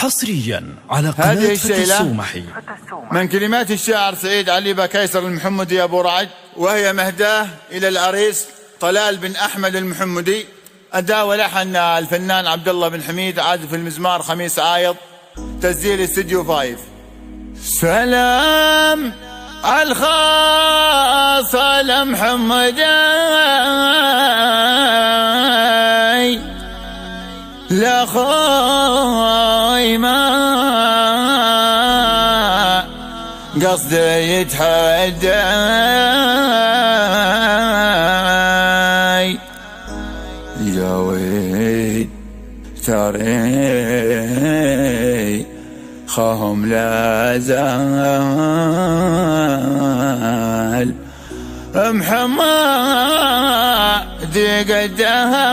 حصريا على قناة فتى السومحي. من كلمات الشاعر سعيد علي بكيسر المحمدي أبو رعد، وهي مهداه إلى العريس طلال بن أحمد المحمدي. أداء ولحن الفنان عبد الله بن حميد، عازف المزمار خميس عايض، تسجيل استوديو 5. سلام الخاصة لمحمدي لأخوي ما قصدي يتحدى جاوي تري خاهم لا زال محمد قدها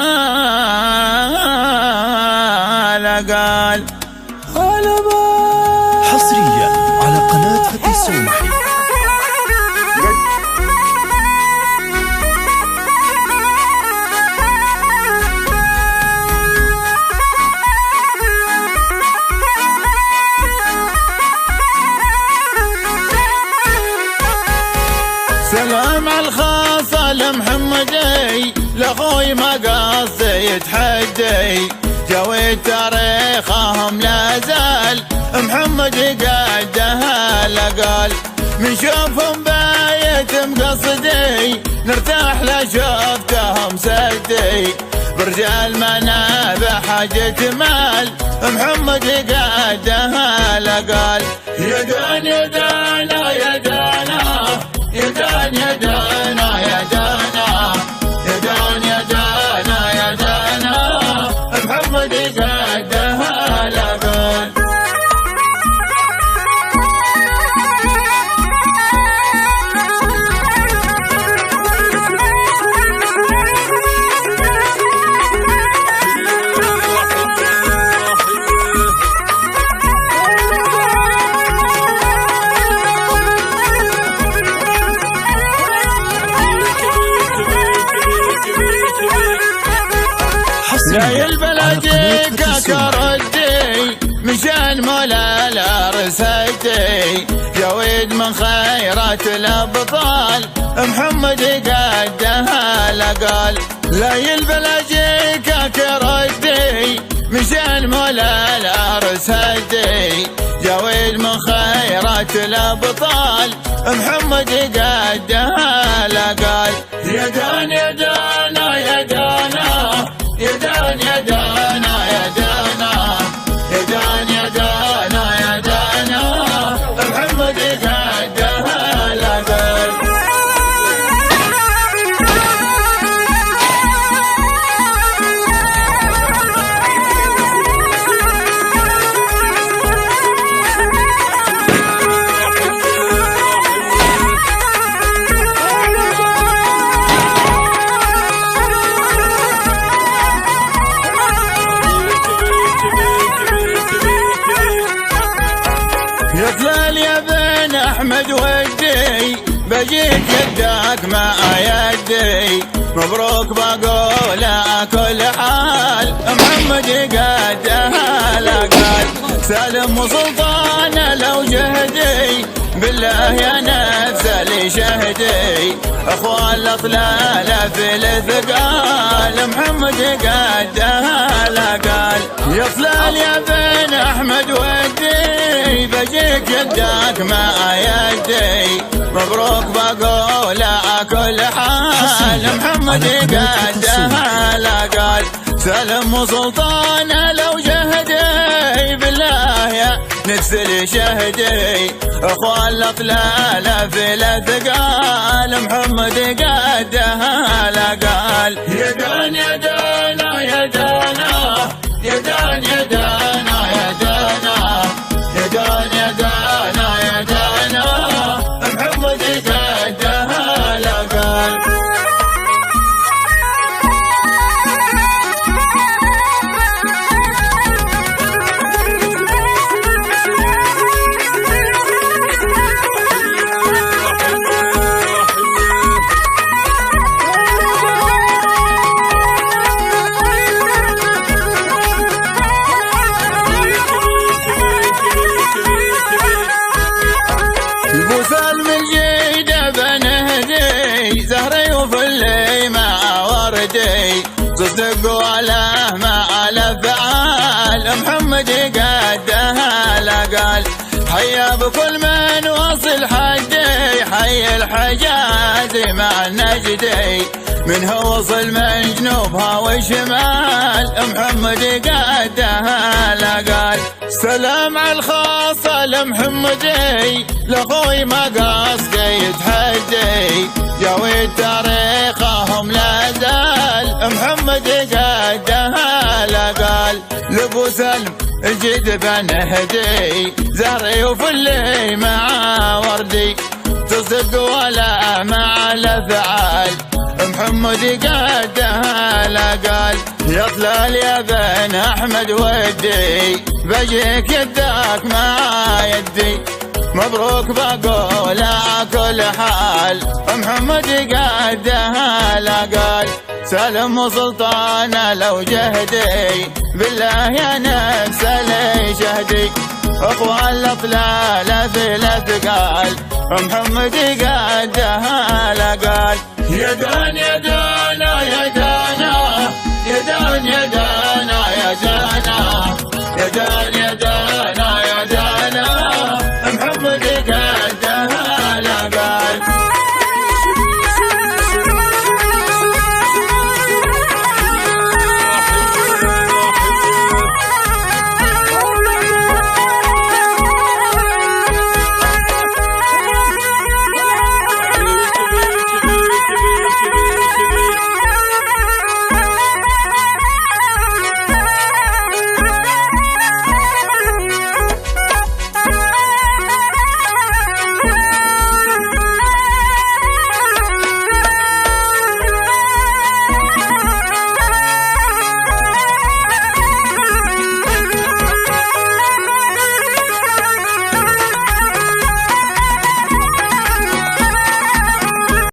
قال حصريا على قناة فتى السومحي. سلام على الخاصة لمحمدي لأخوي ما قصدي يتحدي، جوي تاريخهم لا زال محمد قدها لقال. من شوفهم بايت مقصدي نرتاح لا شوفتهم سدي، برجال منا بحاجة مال محمد قدها لقال. يا دان يا دانا يا دانا يا دان يا دانا يا دانا يا دان يا دانا يا دانا محمد قدها لقال. لا البلديك كردي مشان مولا الارسدي، جويد من خيرات الابطال محمد قدها لقال. لا البلديك كردي مشان مولا الارسدي، جويد من خيرات الابطال محمد قدها لقال. يا دان يا دانا يا دانا يا دان يا دانا يا دانا يا دان يا دانا يا دانا محمد قدها لقال. يا طلال يا بن احمد ودي بجيك يدك مع يدي، مبروك بقول كل حال محمد قدها لقال. سالم وسلطان لو جهدي بالله يا نفس اللي شهدي، اخوان الاطلال في الثقال محمد قدها لقال. يا طلال يا بن احمد ودي بجيك يدك مع يدي، مبروك بقول كل حال محمد قدها لقال. سلم وسلطان لو جهدي بالله يا نفس شهدي، اخوان الاطلال في الثقال محمد قدها لقال. يا دان يا دانا يا دانا يا دان يا دانا يا دانا يا دان يا دانا يا دانا محمد قدها لقال. محمد قدها لا قال حيا بكل من وصل حدي حي الحجاز مع النجدي منه وصل من جنوبها وشمال محمد قدها لا قال سلام على الخاصة لمحمدي لاخوي ما قصدي يتحدي جاوي تاريخهم لا زال محمد قدها لا قال لابو سلم الجد بنهدي زهري وفلي مع وردي تصدق ولا مع الافعال محمد قدها لا قال يطلال يا بن احمد ودي بجيك يدك مع يدي مبروك بقول على كل حال محمد قدها لا قال سلم وسلطانه لو جهدي بالله يا نفس لي شهدي اخوان الاطلال في الاثقال محمد قدها لا قال يا دان يا دانا يا دانا يا دان يا دانا يا دانا يا دان يا دانا